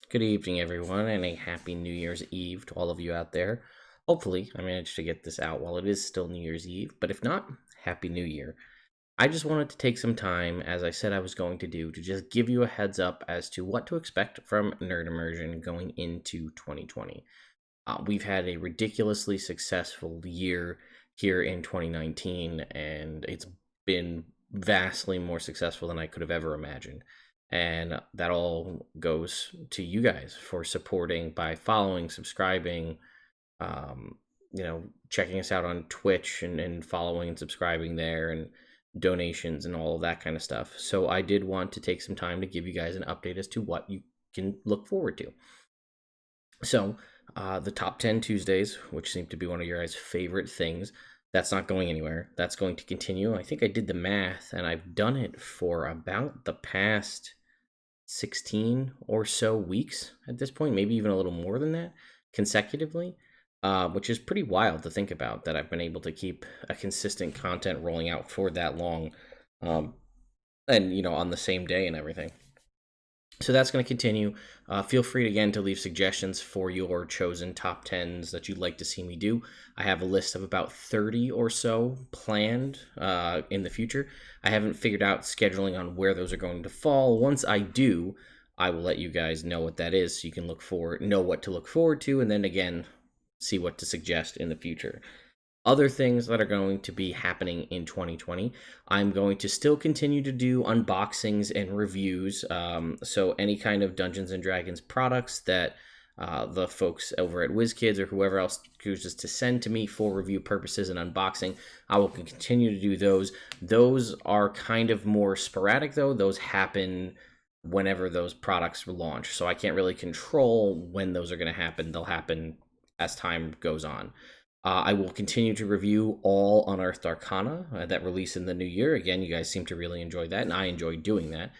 Good evening, everyone, and a happy New Year's Eve to all of you out there. Hopefully, I managed to get this out while it is still New Year's Eve, but if not, Happy New Year. I just wanted to take some time, as I said I was going to do, to just give you a heads up as to what to expect from Nerd Immersion going into 2020. We've had a ridiculously successful year here in 2019, and it's been vastly more successful than I could have ever imagined. And that all goes to you guys for supporting by following, subscribing, um, checking us out on Twitch and following and subscribing there and donations and all of that kind of stuff. So I did want to take some time to give you guys an update as to what you can look forward to. So, the top 10 Tuesdays, which seem to be one of your guys' favorite things, that's not going anywhere. That's going to continue. I think I did the math, and I've done it for about the past 16 or so weeks at this point, maybe even a little more than that, consecutively, which is pretty wild to think about that I've been able to keep a consistent content rolling out for that long, um, and, on the same day and everything. So that's going to continue. Feel free again to leave suggestions for your chosen top 10s that you'd like to see me do. I have a list of about 30 or so planned in the future. I haven't figured out scheduling on where those are going to fall. Once I do, I will let you guys know what that is so you can know what to look forward to, and then again, see what to suggest in the future. Other things that are going to be happening in 2020, I'm going to still continue to do unboxings and reviews. So any kind of Dungeons and Dragons products that the folks over at WizKids or whoever else chooses to send to me for review purposes and unboxing, I will continue to do those. Those are kind of more sporadic, though. Those happen whenever those products launch, so I can't really control when those are going to happen. They'll happen as time goes on. I will continue to review all Unearthed Arcana that release in the new year. Again, you guys seem to really enjoy that, and I enjoy doing that.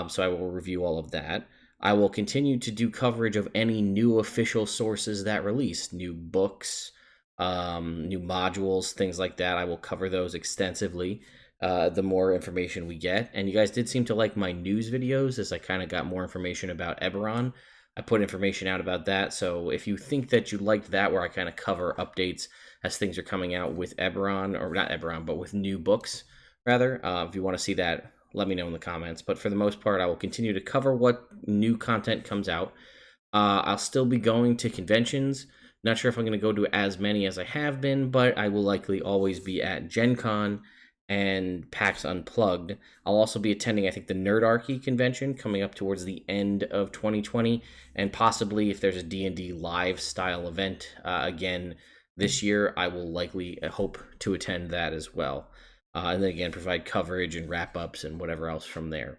So I will review all of that. I will continue to do coverage of any new official sources that release, new books, new modules, things like that. I will cover those extensively the more information we get. And you guys did seem to like my news videos as I kind of got more information about Eberron. I put information out about that, so if you think that you liked that, where I kind of cover updates as things are coming out with Eberron, or not Eberron, but with new books, rather, if you want to see that, let me know in the comments. But for the most part, I will continue to cover what new content comes out. I'll still be going to conventions. Not sure if I'm going to go to as many as I have been, but I will likely always be at Gen Con and PAX Unplugged. I'll also be attending, I think, the Nerdarchy convention coming up towards the end of 2020, and possibly if there's a D&D live style event again this year, I will likely hope to attend that as well. And then again, provide coverage and wrap-ups and whatever else from there.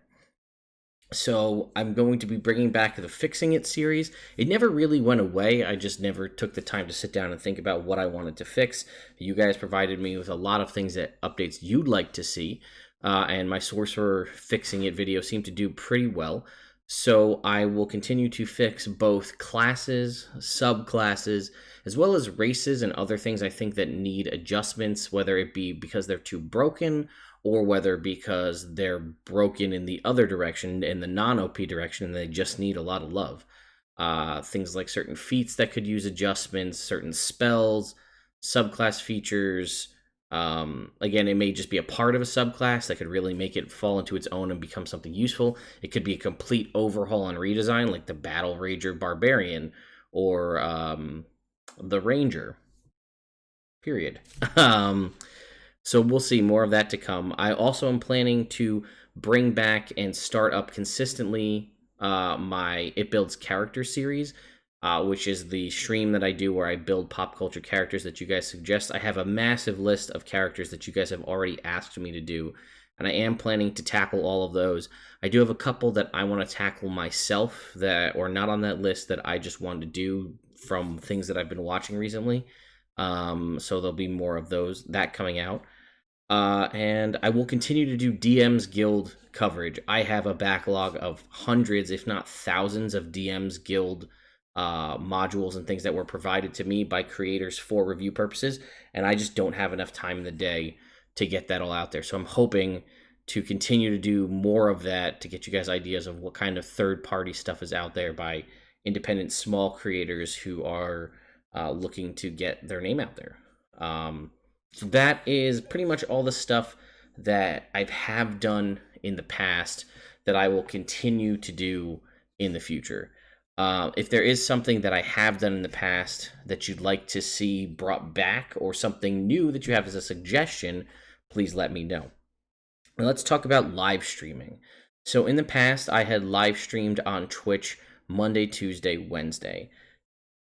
So I'm going to be bringing back the Fixing It series. It never really went away. I just never took the time to sit down and think about what I wanted to fix. You guys provided me with a lot of things that updates you'd like to see, and my Sorcerer Fixing It video seemed to do pretty well. So I will continue to fix both classes, subclasses, as well as races and other things I think that need adjustments, whether it be because they're too broken or whether because they're broken in the other direction, in the non-OP direction, and they just need a lot of love. Things like certain feats that could use adjustments, certain spells, subclass features. Again, it may just be a part of a subclass that could really make it fall into its own and become something useful. It could be a complete overhaul and redesign, like the Battle Rager Barbarian or the Ranger. Period. So we'll see more of that to come. I also am planning to bring back and start up consistently my It Builds Character series, which is the stream that I do where I build pop culture characters that you guys suggest. I have a massive list of characters that you guys have already asked me to do, and I am planning to tackle all of those. I do have a couple that I want to tackle myself that are not on that list that I just wanted to do from things that I've been watching recently. So there'll be more of that coming out. And I will continue to do DM's Guild coverage. I have a backlog of hundreds, if not thousands, of DM's Guild modules and things that were provided to me by creators for review purposes, and I just don't have enough time in the day to get that all out there. So I'm hoping to continue to do more of that, to get you guys ideas of what kind of third-party stuff is out there by independent small creators who are looking to get their name out there. So that is pretty much all the stuff that I have done in the past that I will continue to do in the future. If there is something that I have done in the past that you'd like to see brought back, or something new that you have as a suggestion, please let me know. Now let's talk about live streaming. So in the past, I had live streamed on Twitch Monday, Tuesday, Wednesday.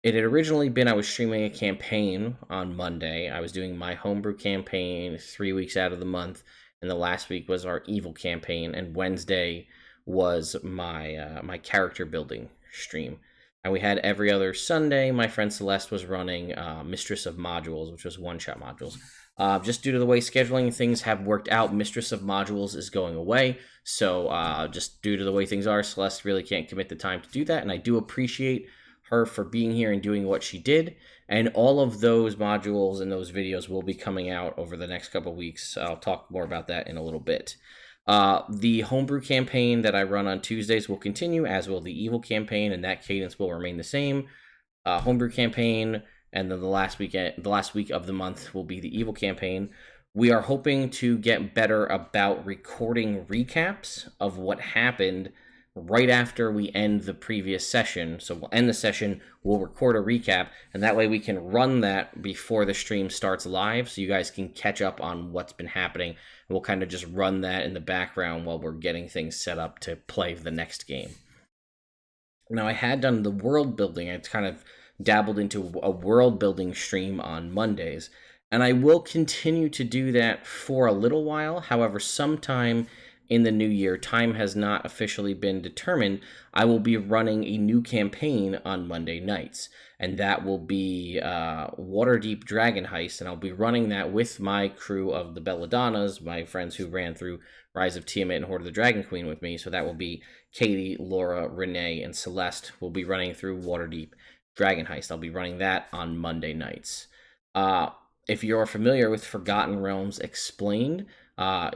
It had originally been I was streaming a campaign on Monday. I was doing my homebrew campaign 3 weeks out of the month, and the last week was our evil campaign, and Wednesday was my character building stream. And we had every other Sunday. My friend Celeste was running Mistress of Modules, which was one-shot modules. Just due to the way scheduling things have worked out, Mistress of Modules is going away. So just due to the way things are, Celeste really can't commit the time to do that. And I do appreciate her for being here and doing what she did. And all of those modules and those videos will be coming out over the next couple of weeks. I'll talk more about that in a little bit. The homebrew campaign that I run on Tuesdays will continue, as will the evil campaign, and that cadence will remain the same. Homebrew campaign, and then the last week of the month will be the evil campaign. We are hoping to get better about recording recaps of what happened right after we end the previous session. So we'll end the session, we'll record a recap, and that way we can run that before the stream starts live, so you guys can catch up on what's been happening. And we'll kind of just run that in the background while we're getting things set up to play the next game. Now, I had done the world building. I kind of dabbled into a world building stream on Mondays, and I will continue to do that for a little while. However, sometime in the new year, time has not officially been determined, I will be running a new campaign on Monday nights, and that will be Waterdeep Dragon Heist, and I'll be running that with my crew of the Belladonnas, my friends who ran through Rise of Tiamat and Horde of the Dragon Queen with me. So that will be Katie, Laura, Renee, and Celeste will be running through Waterdeep Dragon Heist. I'll be running that on Monday nights. If you're familiar with Forgotten Realms Explained,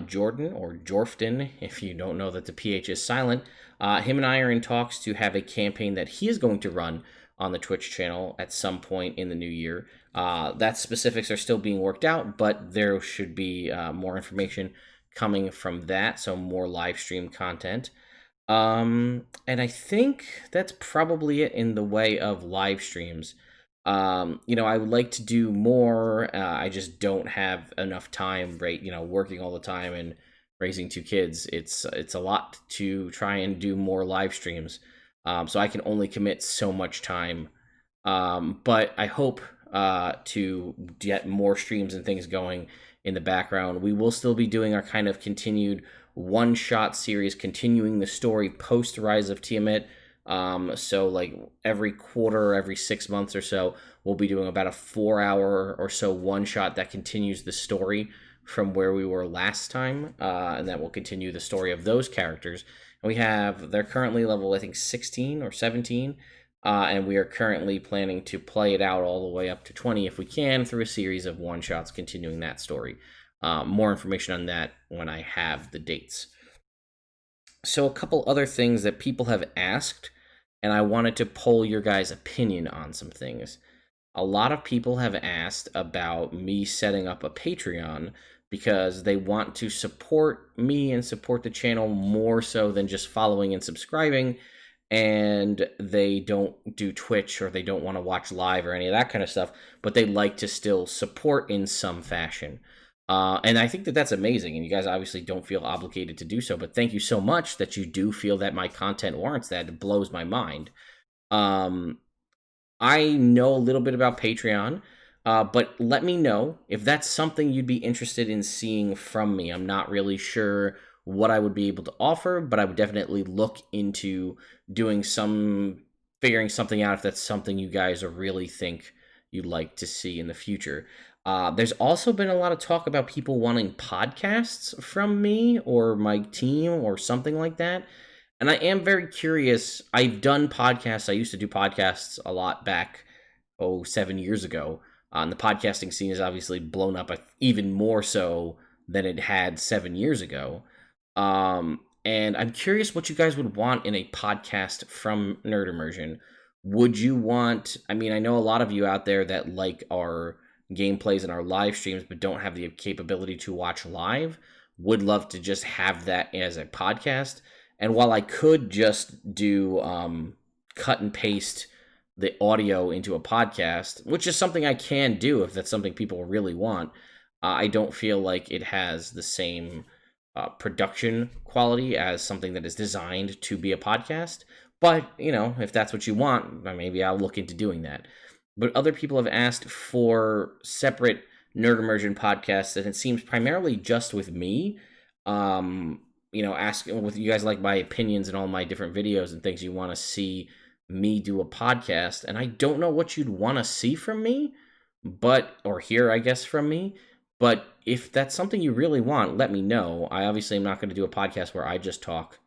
Jordan, or Jorfton, if you don't know that the PH is silent, him and I are in talks to have a campaign that he is going to run on the Twitch channel at some point in the new year. That specifics are still being worked out, but there should be more information coming from that, so more live stream content. And I think that's probably it in the way of live streams. I would like to do more. I just don't have enough time, right? Working all the time and raising 2 kids. It's a lot to try and do more live streams. So I can only commit so much time. But I hope to get more streams and things going in the background. We will still be doing our kind of continued one-shot series, continuing the story post Rise of Tiamat. So like every quarter, every 6 months or so, we'll be doing about a 4-hour or so one-shot that continues the story from where we were last time, and that will continue the story of those characters. And they're currently level, I think, 16 or 17, and we are currently planning to play it out all the way up to 20 if we can, through a series of one-shots continuing that story. More information on that when I have the dates. So a couple other things that people have asked, and I wanted to poll your guys' opinion on some things. A lot of people have asked about me setting up a Patreon because they want to support me and support the channel more so than just following and subscribing, and they don't do Twitch, or they don't want to watch live or any of that kind of stuff, but they like to still support in some fashion. And I think that that's amazing, and you guys obviously don't feel obligated to do so, but thank you so much that you do feel that my content warrants that. It blows my mind. I know a little bit about Patreon, but let me know if that's something you'd be interested in seeing from me. I'm not really sure what I would be able to offer, but I would definitely look into figuring something out if that's something you guys really think you'd like to see in the future. There's also been a lot of talk about people wanting podcasts from me or my team or something like that. And I am very curious. I've done podcasts. I used to do podcasts a lot back, 7 years ago. And the podcasting scene has obviously blown up even more so than it had 7 years ago. And I'm curious what you guys would want in a podcast from Nerd Immersion. Would you want, I mean, I know a lot of you out there that like our gameplays and our live streams, but don't have the capability to watch live, would love to just have that as a podcast. And while I could just do cut and paste the audio into a podcast, which is something I can do if that's something people really want, I don't feel like it has the same production quality as something that is designed to be a podcast. But, you know, if that's what you want, maybe I'll look into doing that. But other people have asked for separate Nerd Immersion podcasts, and it seems primarily just with me. Asking with you guys like my opinions and all my different videos and things you want to see me do a podcast. And I don't know what you'd want to see from me, or hear, I guess, from me. But if that's something you really want, let me know. I obviously am not going to do a podcast where I just talk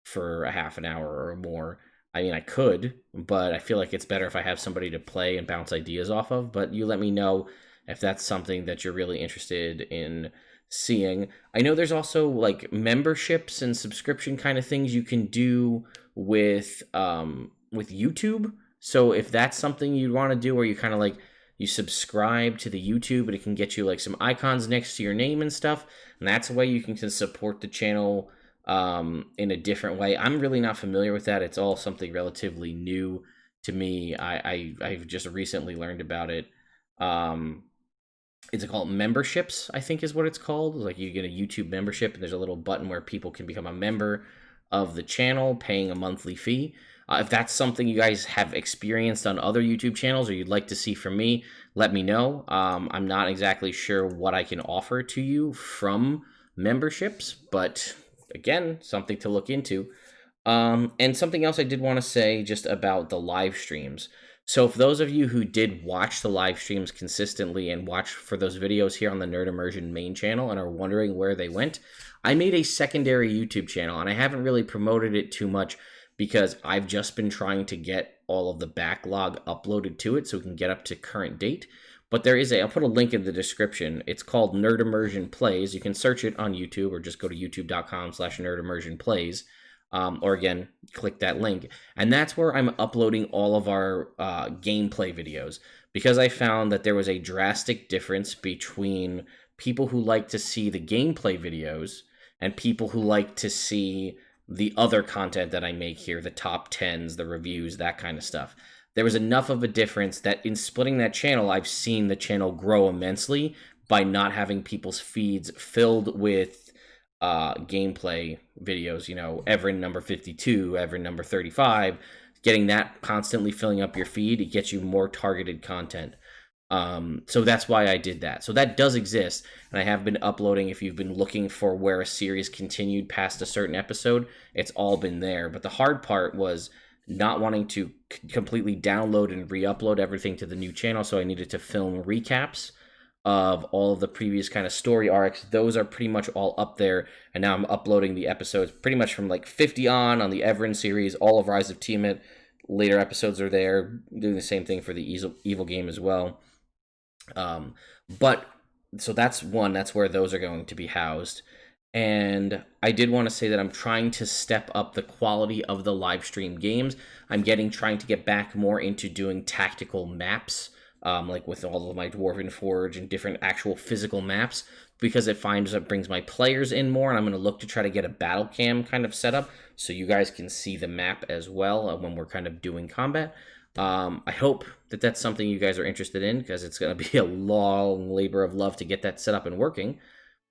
for a half an hour or more. I mean, I could, but I feel like it's better if I have somebody to play and bounce ideas off of. But you let me know if that's something that you're really interested in seeing. I know there's also like memberships and subscription kind of things you can do with YouTube. So if that's something you'd want to do, where you kind of like you subscribe to the YouTube and it can get you like some icons next to your name and stuff, and that's a way you can support the channel in a different way. I'm really not familiar with that. It's all something relatively new to me. I've just recently learned about it. It's called memberships, I think is what it's called. Like you get a YouTube membership and there's a little button where people can become a member of the channel, paying a monthly fee. If that's something you guys have experienced on other YouTube channels or you'd like to see from me, let me know. I'm not exactly sure what I can offer to you from memberships, but again, something to look into. And something else I did want to say just about the live streams. So for those of you who did watch the live streams consistently and watch for those videos here on the Nerd Immersion main channel and are wondering where they went, I made a secondary YouTube channel, and I haven't really promoted it too much because I've just been trying to get all of the backlog uploaded to it so we can get up to current date. But there is I'll put a link in the description. It's called Nerd Immersion Plays. You can search it on YouTube or just go to youtube.com/nerdimmersionplays. Or again, click that link. And that's where I'm uploading all of our gameplay videos, because I found that there was a drastic difference between people who like to see the gameplay videos and people who like to see the other content that I make here, the top 10s, the reviews, that kind of stuff. There was enough of a difference that in splitting that channel, I've seen the channel grow immensely by not having people's feeds filled with gameplay videos, Everin number 52, Everin number 35, getting that constantly filling up your feed, it gets you more targeted content. So that's why I did that. So that does exist, and I have been uploading. If you've been looking for where a series continued past a certain episode, it's all been there. But the hard part was not wanting to completely download and re-upload everything to the new channel, so I needed to film recaps of all of the previous kind of story arcs. Those are pretty much all up there, and now I'm uploading the episodes pretty much from like 50 on the Everin series, all of Rise of Tiamat. Later episodes are there, doing the same thing for the Evil game as well. But so that's where those are going to be housed. And I did want to say that I'm trying to step up the quality of the live stream games. I'm trying to get back more into doing tactical maps, like with all of my Dwarven Forge and different actual physical maps, because it brings my players in more, and I'm going to look to try to get a battle cam kind of set up so you guys can see the map as well when we're kind of doing combat. I hope that that's something you guys are interested in, because it's going to be a long labor of love to get that set up and working.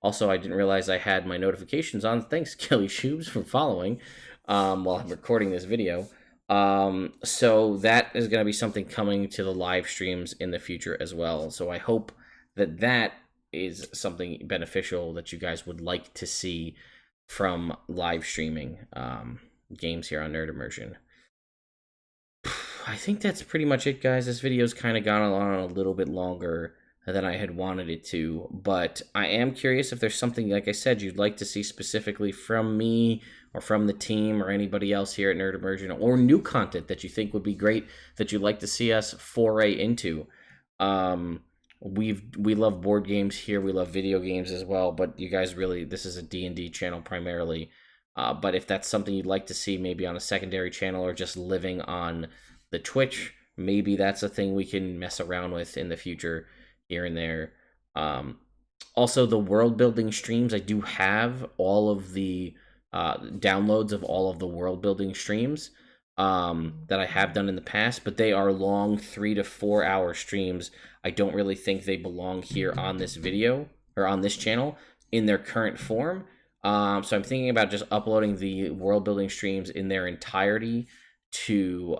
Also, I didn't realize I had my notifications on. Thanks, Kelly Shoobs, for following while I'm recording this video. So that is going to be something coming to the live streams in the future as well. So I hope that that is something beneficial that you guys would like to see from live streaming games here on Nerd Immersion. I think that's pretty much it, guys. This video's kind of gone on a little bit longer than I had wanted it to, but I am curious if there's something, like I said, you'd like to see specifically from me or from the team or anybody else here at Nerd Immersion, or new content that you think would be great that you'd like to see us foray into. We love board games here. We love video games as well. But you guys really, this is a D&D channel primarily. But if that's something you'd like to see, maybe on a secondary channel or just living on the Twitch, maybe that's a thing we can mess around with in the future here and there. Um, Also, the world building streams, I do have all of the downloads of all of the world building streams that I have done in the past, but they are long 3 to 4 hour streams. I don't really think they belong here on this video or on this channel in their current form. So I'm thinking about just uploading the world building streams in their entirety to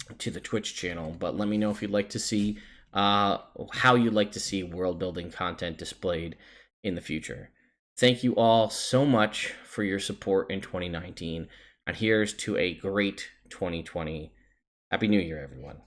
the Twitch channel. But let me know if you'd like to see how you'd like to see world building content displayed in the future. Thank you all so much for your support in 2019, and here's to a great 2020. Happy New Year, everyone.